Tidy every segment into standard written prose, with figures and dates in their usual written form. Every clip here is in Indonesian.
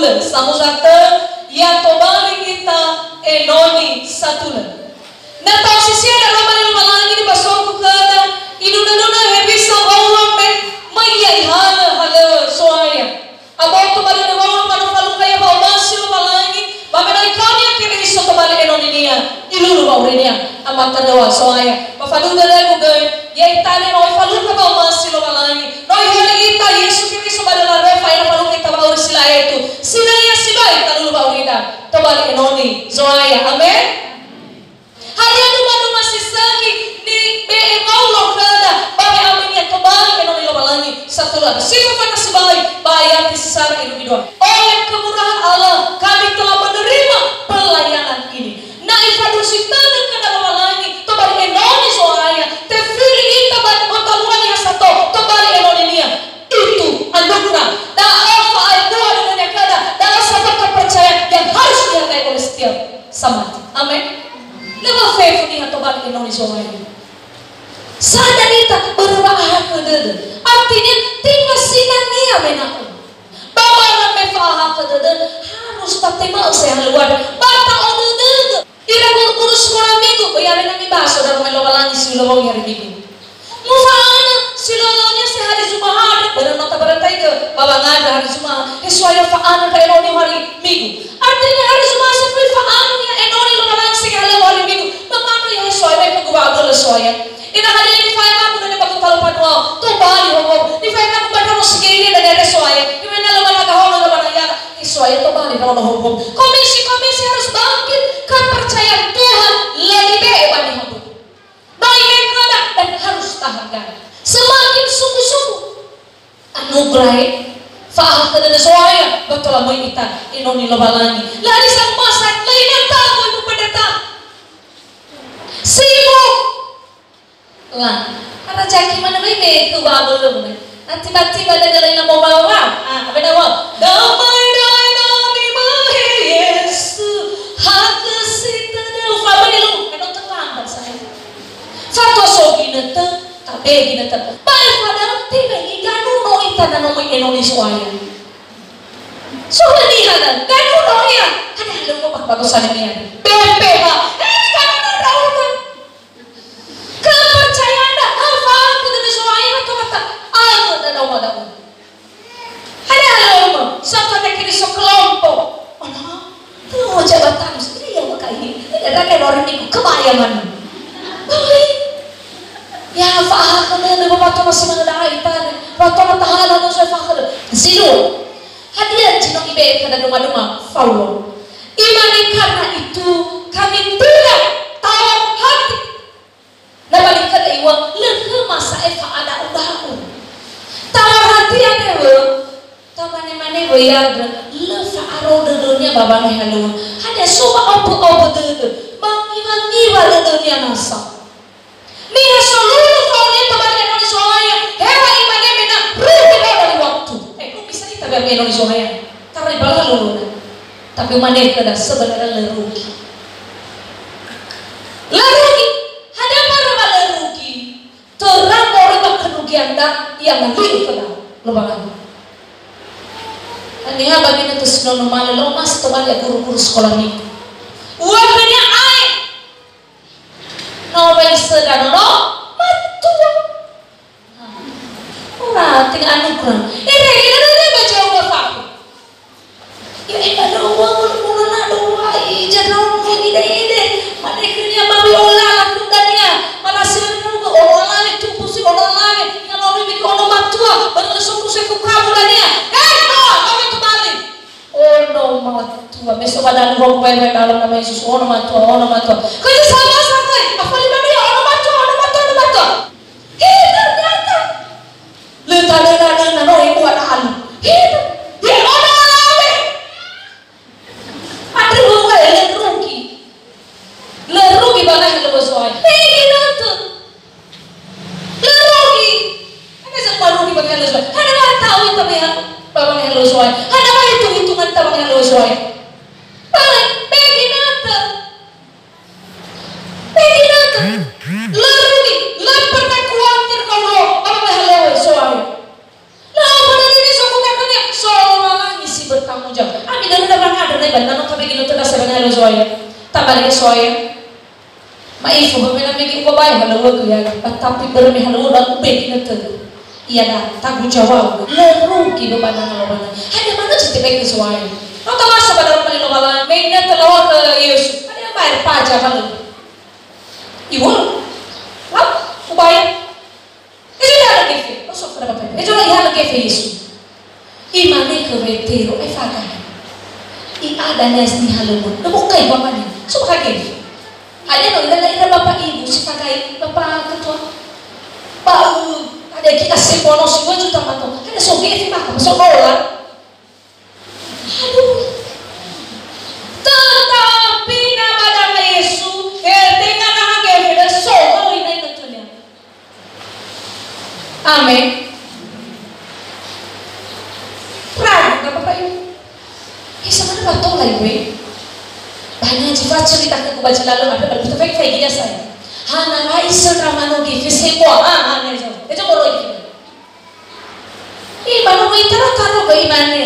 satulan. Samu satu ya tobali kita enoni satulan. Na tau sisia na ramai malangi di pasok kada iduna hebisa bawang men maya ihana hala soaya. Abang tobali na bawang palu kaya bau masih malangi. Bamenai kami kini iso tobali enoni niya. Ilulu baurinya amat terdawa soaya. Pafalu dalagu gay. Ya itali noi falu ka bau masih malangi. Noi hali ita Yesu kini iso badala refa ina falu kita bauri sila itu. Sila ya sibai talulu baurida. Tobali enoni soaya. Amen. Harian rumah sisaki di Paulo kada bagi amin yang kembali enoni lobalangi satu lagi siapa kata sebagai bayar disesar individual oleh kemurahan Allah kami telah menerima pelayanan ini. Nah ifadusi tanah kada lobalangi tobali enoni soaya tefili kita bagi otaluan yang satu tobali enoni dia itu anugerah dan alfa al-dua dengan yang kada dalam sabab kepercayaan yang harus dihargai oleh setiap sama. Amin. Lama faith ni atau balik enoni soalnya. Sada nita berbahaya kedede. Artinya tinggal sinania menaku. Bawa ramai faham kedede harus tak tema usaha luar. Bata onu dede. Ira urus sekolah minggu. Bayar nami baso dan rumah lobalangi silawang hari minggu. Mufana silawangnya sehari Jumat. Benar nota berantai ke bawa ngada hari Jumat. Sesuai faana ke enoni hari minggu. Artinya hari Jumat sesuai faana ya enoni lobalangi sekali hari minggu. Memang ya sesuai dengan gubernur sesuai. Ina hari ini file aku dari bagus kalau panua. Tuh bali homo. Di file aku pada mau segini dari sesuai. Di mana lemah kahon lemah ya. Sesuai tuh bali kalau homo. Komisi harus bangkit kepercayaan Tuhan lebih bebas di hidup. Baik kada dan harus tahan. Semakin sungguh-sungguh anugerah faham kada sesuai betul mau kita inoni lobalangi. Lari sang masak lain tahu ibu pendeta. Sibuk lah, karena jaki mana bebe tu bawa belum ni. Tiba-tiba ada yang mau bawa, apa nama? Damai di mahir Yesus, hak sita deu family lu, kan terlambat saya. Satu sogi nete, tapi gini nete. Baik pada tiba hingga nuno ita dan nomi Indonesia ya. Sudah dihadap, kan nuno ya. Ada hal mau bagusan ini. BPH, ini kan nuno kan. Kepercayaan dah, apa aku dari soalnya atau kata aku dan awak dah. Ada lama, sampai kini sekelompok. Oh no, tu jabatan sendiri yang pakai ini. Tidak ada orang itu kebayangan. Baik, ya faham kena lepas waktu masih mengenai tan, waktu matahan lalu saya faham. Zero, hadiah jinak ibe pada rumah-rumah follow. Imani karena itu kami tidak tahu hati. Nah balik ke iwa leh masa eva ada udahu tawar hati ada we tamane bayar leh faaro dedonya babane halu ada suba opo dede mangi dedonya nasa mira seluruh tahun itu balik dari soalnya hewa imannya mena rugi dari waktu lu bisa kita balik dari soalnya karena balah lulu tapi mana kada sebenarnya rugi ada para rugi terang orang kerugian dah yang nanti kena lebaran. Ini apa bagi itu senono malah lo mas teman ya guru sekolah ni. Uang punya air. Novel sedang lo matua. Orang tinggal anugerah. Ini baca uang fakir. Ya ada uang mulai doa jangan ide. Mana kerja babi olah lakukannya. Mana sebenarnya olah itu pusing olah lagi. Yang orang bikin orang matua baru pusing ke kamu dania. Kami kembali. Orang matua besok ada orang baik dalam nama Yesus. Orang matua. Kau sama santai. Apa lima dia orang matua. Hei ternyata. Letak orang ibu ada alu. Hei dia orang lawe. Ada orang rugi. Lerugi banget yang lebih soal. Hei nanti. Lerugi. Ada semua rugi banget yang lebih soal. Ada nggak tahu itu ya banget yang lebih soal. Ada nggak hitung-hitungan banget yang lebih soal. Balik, pergi nanti. Lerugi. Pernah khawatir kalau banget yang lebih soal. Lalu pada ini soal katanya soal orang ngisi bertanggung jawab. Tabalik soya. Maifu bamena megi ko bay halawa ya, tapi bermi halawa dan ube kinatu. Iya dah, tanggung jawab. Leru kilo badan halawa. Hanya mana cerita bagi soya. Kau tahu masa badan paling halawa, mainnya terlawa ke Yesus. Ada bayar pajak halawa. Ibu, apa? Ubaya. Itu dah lagi fe. Masuk pada bapak. Itu dah lagi fe Yesus. Imane ke vetero, fakai. Ada nes ni halaman, nabukai bapak ni, suka kaki. Ada no ila bapak ibu suka kaki bapak ketua. Bau ada kita sepono semua juta mato. Ada Soviet maka masuk bola. Aduh. Tetapi nama nama Yesus, dengan nama kita semua ini ketuanya. Amin. Pernah bapak ibu. Sama ada tahu lah ibu. Banyak jiwa cerita aku baca lalu ada betul baik dia saya. Hana raisa ramano gitu semua hana itu baru itu. Baru itu taruh bagaimana?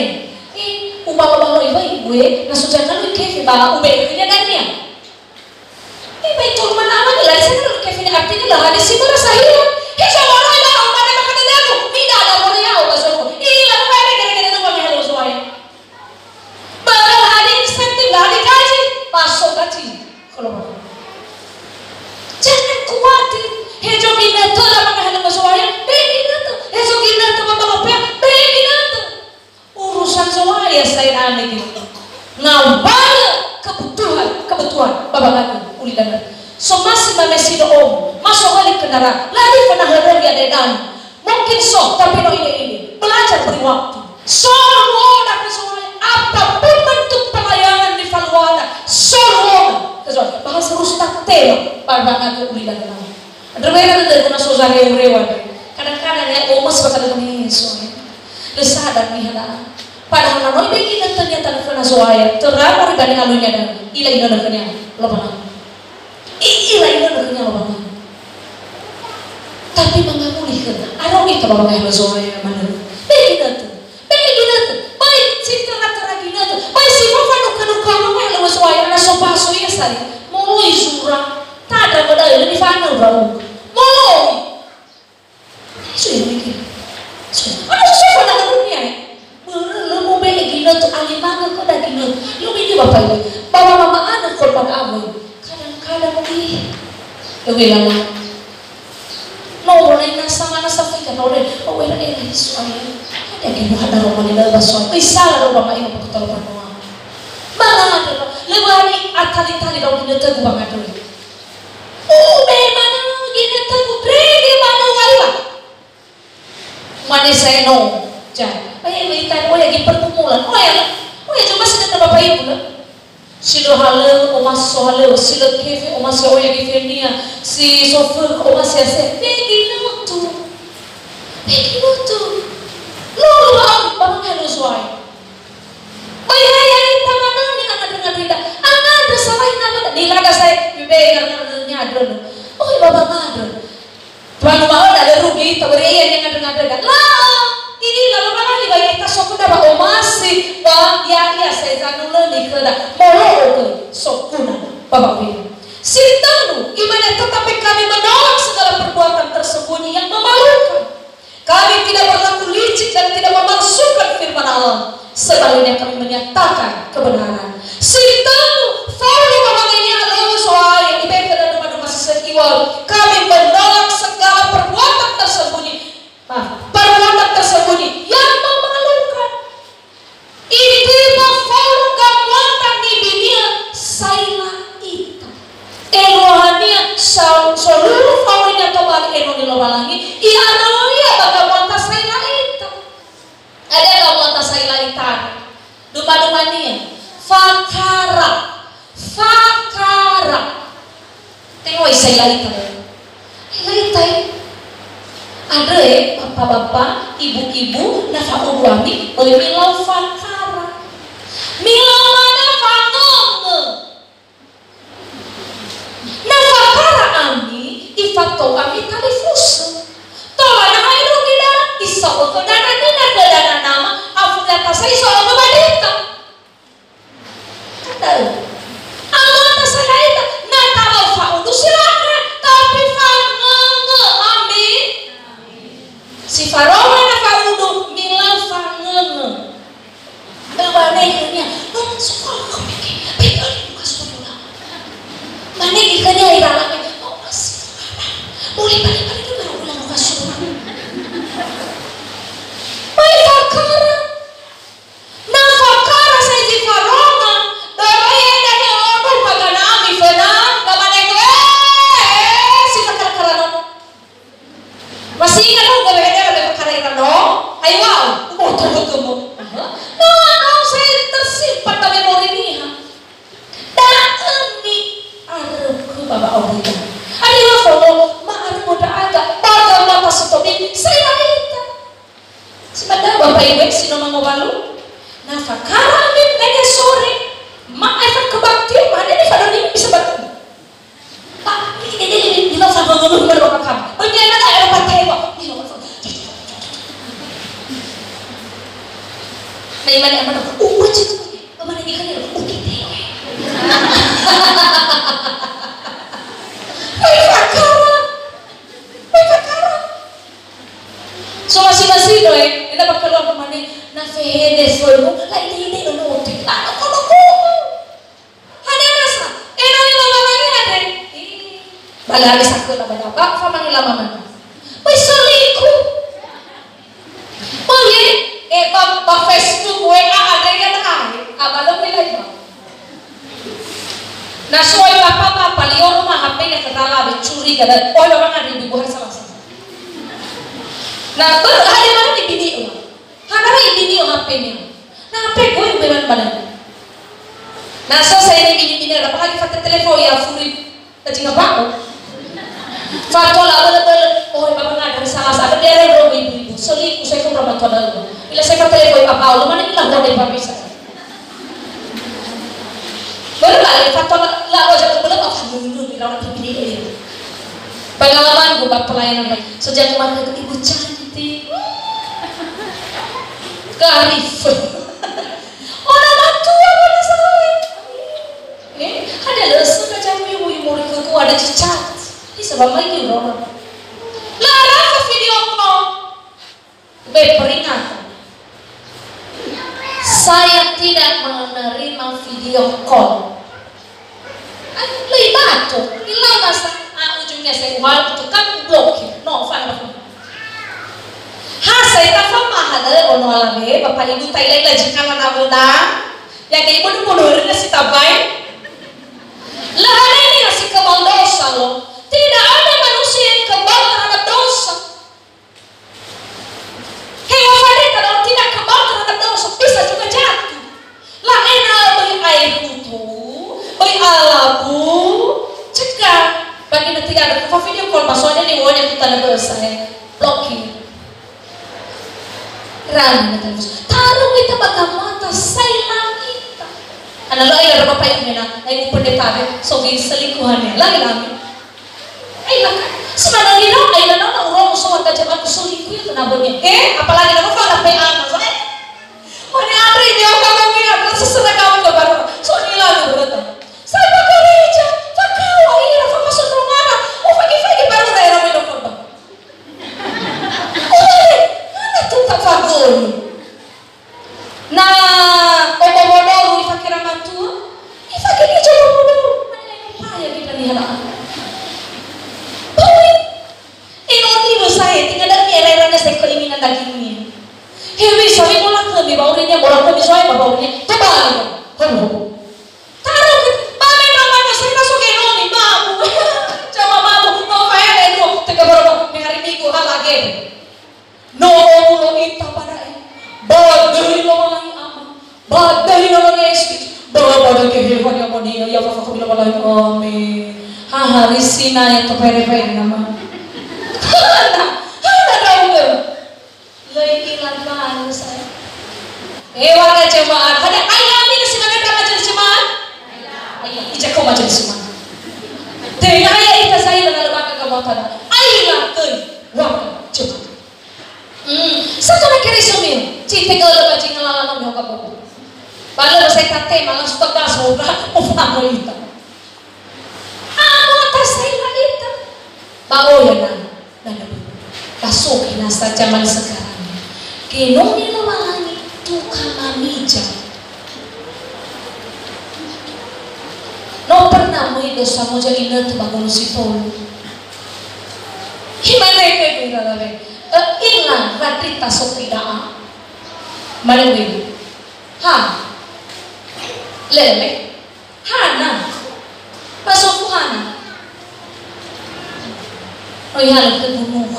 Ubah ibu nasujangan lu kefi bawa ube ini kan dia. Baik tu mana mana lah saya lu kefi artinya lah ada sih merasa hilang. Hei orang itu orang mana makan dia tu tidak ada orang yang ubah semua. Lalu mana gara-gara tu kami halus soalnya. Baru ada insentif, gak ada gaji, masuk gaji. Kalau mau, jangan khawatir. Hejo gina tu lah pakai hal masalah. Begini tu, hejo gina tu bapak bapak, begini tu. Urusan soalnya saya aneh gitu. Ngawal kebutuhan bapak bapak ulidan. So masih masih doom, masuk balik kendaraan. Lagi pernah orang yang ada dan mungkin so tapi no ini belajar beri waktu. Semua nak soalnya. Apapun bentuk pelayanan di Valuada, semua bahasa Rustak tema barbangan ke ulidan nama. Ada mereka dari kuna sozare rewan. Kadang-kadang ya omas bakal kami soalnya. Lesadar nih hana. Padahal nanoi begini ternyata kuna soalnya. Terang orang dari alunya dan ila ina nakanya lobangan. Ila ina nakanya lobangan. Tapi mengamuli kena. Ada orang itu bawa soalnya mana? Begini tu. Baik cerita rata-rata tu. Baik si Papa nuka-nuka mana lewas wayang na sopaso ya sari. Moloi surang. Tada badai lebih fana bau. Moloi. Itu yang mikir. Ada sesuatu nak dunia. Lu mau beli gila tu alimanga kau dah gila. Lu ini bapak ini. Bawa mama anak korban abu. Kadang-kadang ni. Lebih lama. No boleh nasa mana sampai kan oleh. Oh era soalnya. Ada yang ada rumah di dalam basah. Bisa ada rumah ini untuk tolong rumah. Mana ada? Lebih atali-tali dalam hidup tu bang ada. Mana gini tu? Pergi mana wala? Mana saya no? Jangan. Ayah kita lagi pertemuan. Coba sedang bapak ibu lah. Silo hale, omas sohale, silo kefe, omas oya kefenia, si sofer, omas yase. Begini tu. Lalu bang halus wai. Ayah kita mana ni anak dengar tidak? Anak ada salah nama. Di laga saya bebengar ada. Oh bapak ada. Tuan mau ada rugi, tapi yang dengar tidak. Lah, ini lalu mana ni bagi kita sokun dapat omasi, bang ya saya jangan ni kerana molo sokuna bapak ini. Sintanu, gimana tetapi kami menolak segala perbuatan tersembunyi yang memalukan. Kami tidak berlaku licik dan tidak memalsukan firman Allah. Sebaliknya kami menyatakan kebenaran. Sintanu, follow bapak ini adalah soal yang diberikan dan rumah-rumah sesekiwal. Kami menolak segala perbuatan tersembunyi. Perbuatan tersembunyi yang memalukan. Ini follow gamatan di dunia saya itu. Elohania seluruh favoritnya kembali Elohania lagi. Ia Elohania bagaimana saya itu. Ada bagaimana saya itu. Duma-dumanya fakara. Tengok saya itu. Ada bapak-bapak, ibu-ibu, nafa'u wami, milau fakara. Milau mana fangong. Nafakara ami, ifato ami talifus. Tola na kayo nila, isa ko to dana nila dana nama, afugata sa iso ang mabalita. Kadal. Ang mata sa baba aurita. Ani wa fomo maar moda aga baga mata setobi saya ita. Sebentar bapak ibu sino mangobalu. Na fakara min nanya sore. Ma efek kebakti mana ni kada ni bisa batu. Pak ini kita sama ngomong bapak kamu. Bagaimana tak ada pakai kok. Dari mana yang mana? Macam mana ni kan ya? Kita. So masih doy, kita bakal keluar kemana? Na fede solo, lain ini ono otik. Lah, kono. Hanya rasa, ini lama lagi ada. Balari sakit apa apa? Fama ni lama mana? Besoliku. Boleh? Ba Facebook WA ada yang ada. Abang nilai ba? Na soy apa lior rumah HP na katala becuri kada. Oh, orang ada di buah salah. Nah, ada mana di video? Ada di video HP-nya. Nah, HP gue memang badan. Nah, so saya ini bini apa lagi foto telepon ya full tajing apa? Foto lah oh, bapak nggak ada salah. Ada dia ada ibu. Sorry, saya kau ramah tuan dulu. Bila saya kata telepon apa? Lu mana hilang dari bapak bisa? Baru lah, foto lah wajah belum apa dulu di rawat bini ini. Pengalaman gue bapak pelayanan lagi. Sejak kemarin ke ibu cantik, kearifan, orang tua pada saya. Ada lesson aja ibu mau ikut ada cicat. Ini sebab lagi orang. Lara ke video call, peringatan. Saya tidak menerima video call. Lebih batu, hilang masa. Ujungnya saya umal itu kan blokir, no file apa? Saya tak faham ada ono alame, bapak ibu Thailand lagi kanan abuda, yang kayak ibu nulis nasi tabai. Lah ada ini ngasih kebal dosa loh. Tidak ada manusia yang kebal terhadap dosa. Hewan wanita kalau tidak kebal terhadap dosa bisa juga jatuh. Lah enak beri air kutu, beri alabu, cegah. Bagi nanti ada video call maksudnya nih wajah kita ada selesai blokir. Rani nanti taruh kita bakal mata sayang kita. Anak lo ayah bapak yang mana? Ayah pendeta sogi selingkuhannya lagi lagi. Ayah kan sebenarnya ini ayah nana orang musuh kerja aku selingkuh itu nabungnya. Apalagi nana kalau ada PA saya. Mana ada dia orang yang sesuai kamu ke baru. Soalnya lagi berata. Saya pakai reja. Kau ini apa masuk rumah? Oh pagi-pagi baru saya ramai dokter bang. Oh, mana tuh tak fagur? Nah, bodoh dipakai ramah tua, dipakai dia coba bodoh. Mana yang payah kita lihat? Boleh. Ini saya tinggal dari era-eranya saya keinginan dagingnya. Hewi, saya bolak kami baunya, bolak kami saya baunya. Coba, kamu. No, ita pada badai lagi ama, badai lagi esok, badai kehidupan yang monia, ya Bapak kami lagi amin. Hari Sina yang terpere-pere nama. Ada tahu nggak? Lagi lakukan saya. Warga jemaat, ada ayam ini sebenarnya berapa jenis jemaat? Ayam, ijak kau macam jemaat. Dengan ayam itu saya dengan lembaga kebuatan. Ayam tuh, warga jemaat. Satu nak kiri sumil, cita kalau macam ngelawan orang kamu. Baru saya kata malah stok gas orang, apa itu? Atas saya itu, bawa ya dan kasih nasa zaman sekarang. Kenoni lawangi tukang mamija. No pernah mau dosa mau jadi nanti bangun si tolu. Gimana itu kira-kira? Ingat ratita sotrida malawin lele hana pasok hana o ihalap ka bumuh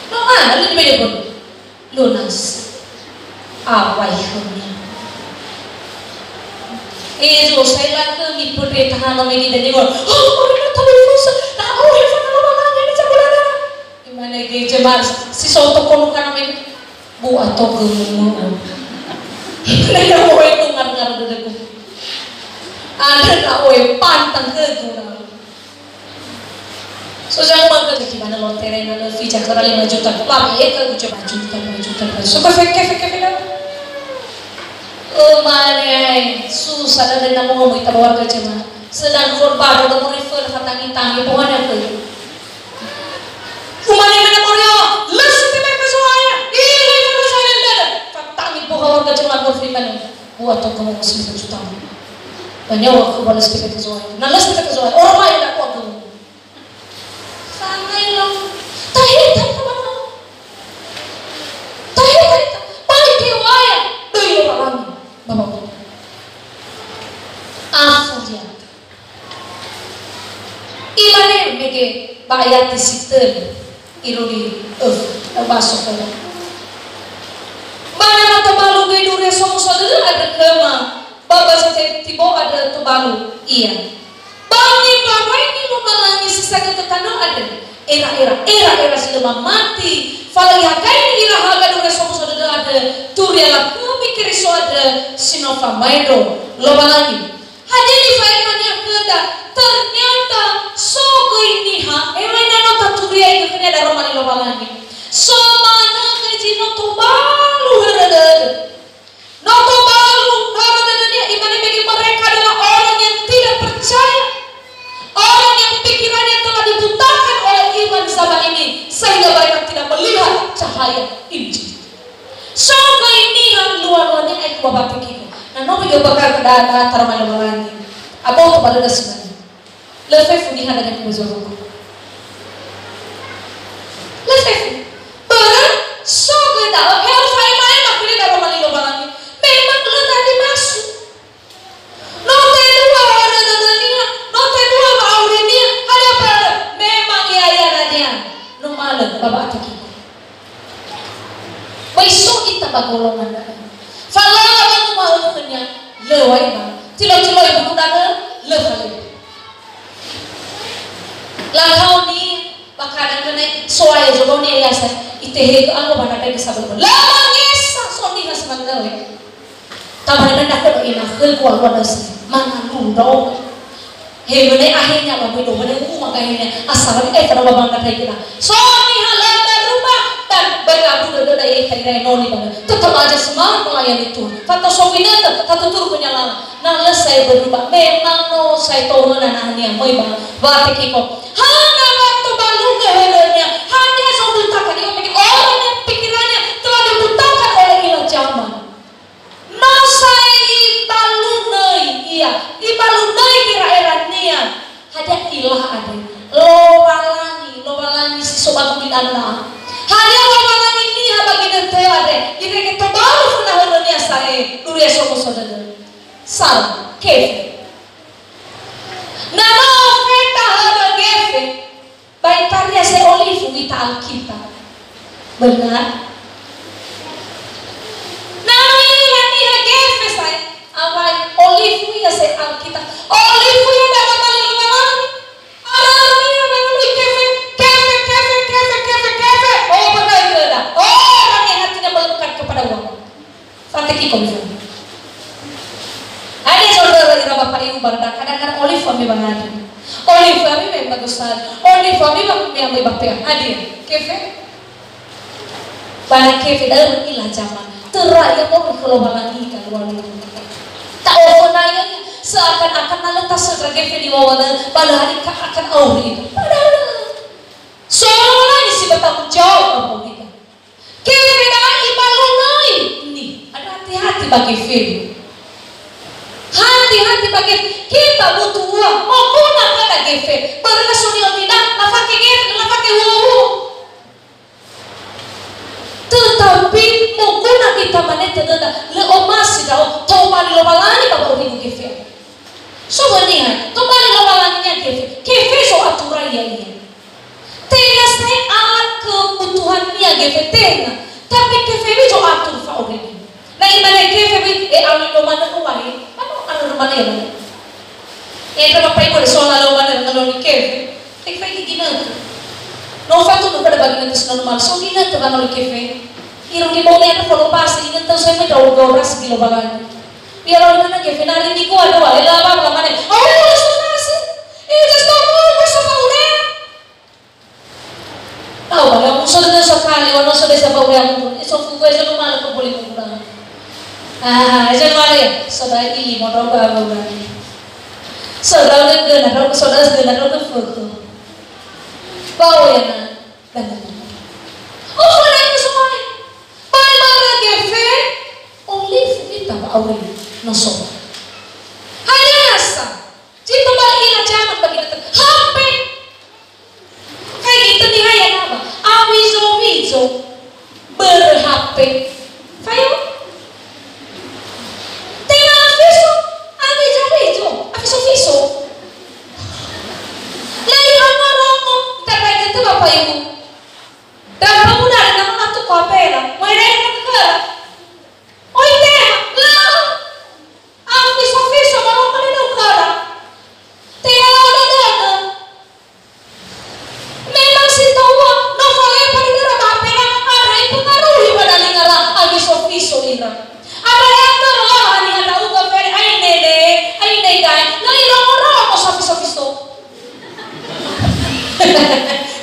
no alin ba yun lunas away ko niya Eso saya lagi mi pemerintahan nomegi dan dia oh mereka tahu itu nah oh hewan nama mana ini sebulan gimana gitu cemar si soto kono kan nomegi bu atau gemuk mereka mau itu ngar-ngar dedeku ada nak oi pantang ke guna so jangan makan gimana lontera na vija kara 5 juta lama ya kan coba juta so fake Manai susah dan nama ngomong kita bawa kerja mah. Sedang korban udah mau refer tangi pohon yang tu. Kumane mana morio, les tiba ke soalnya. Ini itu saya ada. Tangi pohon kerja mah korban mana. Buat tu kamu mesti juta. Banyak waktu balas tiba ke soalnya. Nah les tiba ke soalnya. Orang lain tak kuat tu. Sangai lah. Tahi mana? Tahi balik ke waya. Doi orang Bapak afuja imane mege bayat disiter irudi basok mana mata balu ge dure somo sodere ada kema baba sate tibo ada tu balu iya bangi bawa ini lumalangi sisa ketekano ada era selama mati falaya kain ira haga dure somo sodere ada turiala mikir iso ada Sinova Maido lobalangi hanya di firmannya keda ternyata sogo ini emang nano taturia itu kena ada romani lobalangi so mana keji noto balu harada dia imani bagi mereka adalah orang yang tidak percaya orang yang pikirannya telah dibutakan oleh iman zaman ini sehingga mereka tidak melihat cahaya Injil. Sogo ini yang luar-luarnya aku bapak pikir. Nah, nopo yo bakal kedata taruh lagi. Apa untuk pada dasarnya? Lepas funi hada dengan kebuzuruk. Lepas barang sogo dah. Hal saya main makhluk taruh lagi. Memang lu tadi masuk. Note dua ada dadanya. Note dua maurinya. Ada apa? Memang ya nadia. Numalan bapak pikir. Besok kita bagolongan dah. Falah aku mau punya lewai bang. Cilo ibu kuda lewai. Langkau ni bakaran kena soai jodoh ni ya saya. Itehe aku bana ada kesabut. Lama ngesa soni has mandau. Taman nak aku ina kelkuan wadas mana lundo. Hebene akhirnya babu itu bene makanya asal kalau babang kata kita. Soni halal rumah dan berlaku dada kira noni banget. Tetap aja semangat melayani Tuhan. Kata sofineta, kata turun penyalaman. Nah saya berubah. Memang no saya tahu nanahnya mau bang. Berarti kiko. Hanya waktu balu kehelernya. Hanya sobutakan dia mikir orang yang pikirannya telah dibutakan oleh ilah zaman. Nah saya ibalu nei, iya ibalu nei kira erania. Hanya ilah ada. Lobalangi si sobat bilana. Hanya lobalangi ini bagi detail ada. Jadi kita baru pernah hanya saya dulu ya saudara. Salam kefe. Nano feta haba kefe. Baik karya saya olive kita Alkitab. Benar. Nano ini hanya kefe saya. Apa olive ya saya Alkitab. Olive ya dalam lobalangi. Arahnya melalui kefe. Oh benar benar. Oh orang yang hatinya melekat kepada uang. Fatiki komisyon. Ada saudara ira bapak ibu bangda kadang-kadang olive kami banget. Olive kami memang bagusan. Olive kami memang bapak hadir. Kefe. Banyak kefe dalam ilah zaman. Teraya mau kalau lagi kalau luar tak overnight seakan-akan naletas sebagai kefe di bawah pada hari akan auri. Padahal seolah isi bertanggung jawab apa kita. Kefe dengan ibalunai ini ada hati-hati bagi kefe. Hati-hati bagi kita butuh uang. Mau guna pada kefe. Berlangsung tidak nafake kefe, nafake uang. Tetapi mau guna kita mana tidak leomas dah. Tombali lobalani bapak ibu kefe. So benih, tombali lobalaninya kefe. Kefe so aturan ya. Tena saya alat kebutuhannya GVT-nya, tapi KVB jo atur fa orang. Nah imane KVB alat lo mana uai, mana alat mana ya? Entra papai gue soal lalu mana lalu ni kefe, kayak gini. Nova tuh pada bagian itu normal, so gini tuh kan lalu kefe. Irong di bawah ni ada follow pas, ini tuh saya mau tahu beras kilo balan. Biar orang mana kefe nari di gua ada wah, elah apa mana? Oh, itu nasi, itu semua bersama udah. Tahu kan? Kamu sudah sekali, orang sudah sebab udah, itu gue selalu malu kau boleh mengurang. Itu mana ya? Sudah ini mau tahu apa udah. Saudara dengan aku saudara dengan aku foto. Bawa ya na, dengan. Oh mana ini semua? Mana kefe? Olive kita bawa nosok. Hanya asa. Jika balik na jangan bagi kita. Hape. Kayak gitu nih hanya apa? Awizo berhape. Fayo. Aviso. Lalu romo, terkait itu bapak ibu. Dan kamu dari nama tu kapela, mau dari mana? Oh ini, lah. Aviso baru kali dokara. Tiada ada. Memang si tahu, novelnya pada darah kapela ada yang pengaruhi pada lingkaran aviso ira. Ada yang terlalu hanya tahu kapela ini guys. Lalu orang aviso.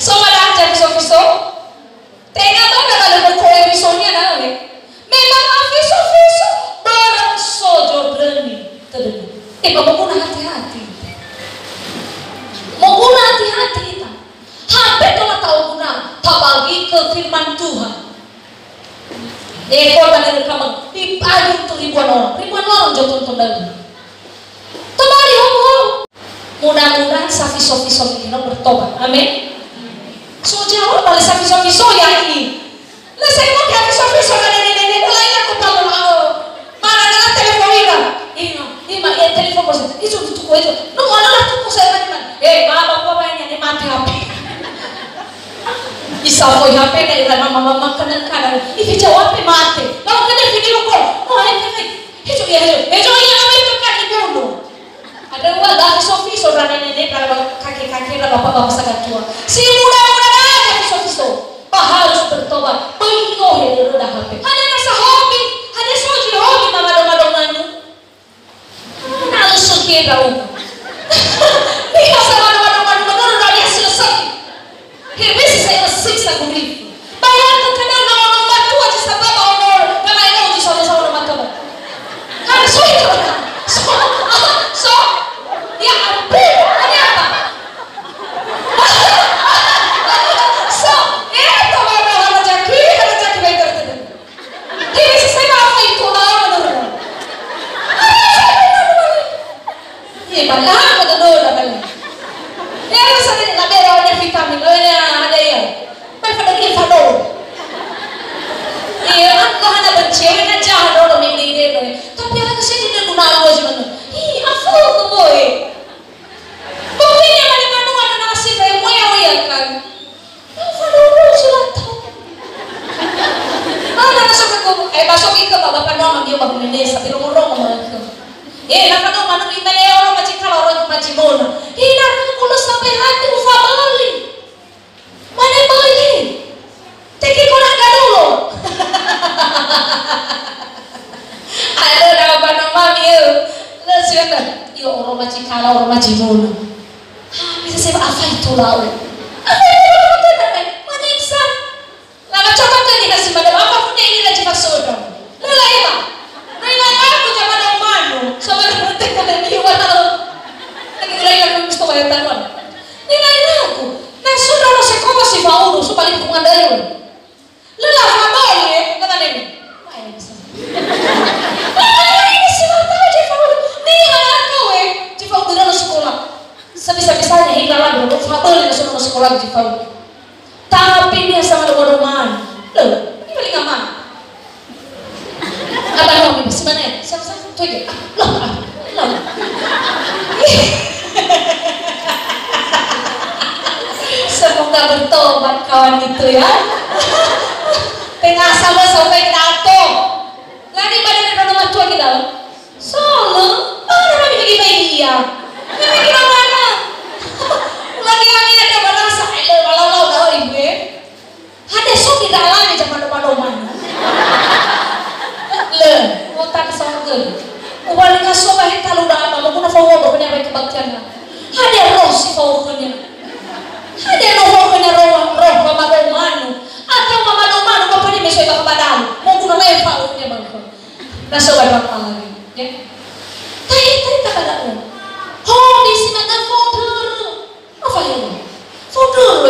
So ada aja aviso. Tengah tahu dah kalau berkau avisonya dah ni. Memang aviso barang sojo berani terdengar. Bapak guna hati-hati. Mau guna hati-hati kita. Hampir kalau tahu guna, tak bagi ke firman Tuhan. Korban yang rekaman di pagi untuk ribuan orang jauh tonton dahulu. Kembali mudah-mudahan safi-sofi kita bertobat. Amin. So jauh balik safi-sofi ya ini. Lah saya mau safi-sofi nenek lain aku tahu mana ada telepon ini telepon bos itu itu. No mana tuh saya mana. Bapak ini mati HP. Isa foi HP dari mama kanan. Ini jawab mati. Lalu kena video call. Oh ini itu yang itu kan ibu. Ada wadah Sofi saudara nenek kalau kakek-kakek lah bapak-bapak sangat tua. Si muda-muda aja Sofi harus bertobat. Bengkoh yang udah HP. Hanya rasa hobi, hanya soji hobi mama-mama. Nah suki tahu. Biasa mama-mama udah dia selesai. Hirbis saya siksa kulit. Bayangkan kena nama tua di sabab honor. Nama itu di sama-sama nama kamu. Kan so ya ampun, ini apa? So, itu mana jaki baik tertentu. Ini saya apa itu menurut? Ini malah aku dulu balik. Ya saya nak berawalnya vitamin, ada ya. Baik pada dia fado. Iya, aku hanya benci, hanya jahat orang ini. Tapi aku sih tidak guna aku juga. Aku boy. Buktinya mana-mana ada nasib yang mulia kan. Apa dulu sudah tahu. Masuk ke masuk ke bapak nama dia bapak Indonesia tapi orang mereka. Nak tahu mana kita ni orang macam kalau orang macam mana. Nak kalau sampai hati ufa balik. Mana balik? Teki kau nak dulu. Ada bapak nama dia. Siapa? Iya orang macam kalau orang macam mana. Bisa saya apa itu lau? Apa itu mana insan? Lama coba tadi kasih pada apa pun ini dah cepat sudah. Lelai apa? Lelai aku coba dong manu. Sama dengan tekan dia walau. Lagi lelai aku mesti bayar taruhan. Lelai aku. Nah sudah lo sekolah si Paulo supaya hubungan dari lo. Lelai apa boleh? Kata ini. Baik bisa. Ini sih tahu je Paulo. Nih aku je Paulo dalam sekolah. Sebisa-bisanya hilang dulu, fabel yang suruh sekolah di Paulo. Tapi dia sama dengan rumah. Loh, ini paling aman. Apa yang mau sebenarnya? Siapa-siapa tuh aja. Loh. Semoga bertobat kawan itu ya. Tengah sama sampai dato. Lagi pada rumah tua kita. Solo, Wali ngasoba hitalu dama mo kuna fawodo kanya may kabagyan na. Hade roh si fawodo kanya. Hade roh kanya roh mamadumano. Atau mamadumano kapag may soy bakabadalo. Mo kuna may fawodo kanya bangko. Nasoba ba palagi. Ya. Tayo kada ko. Ho di si mada fodo. Apa yun? Fodo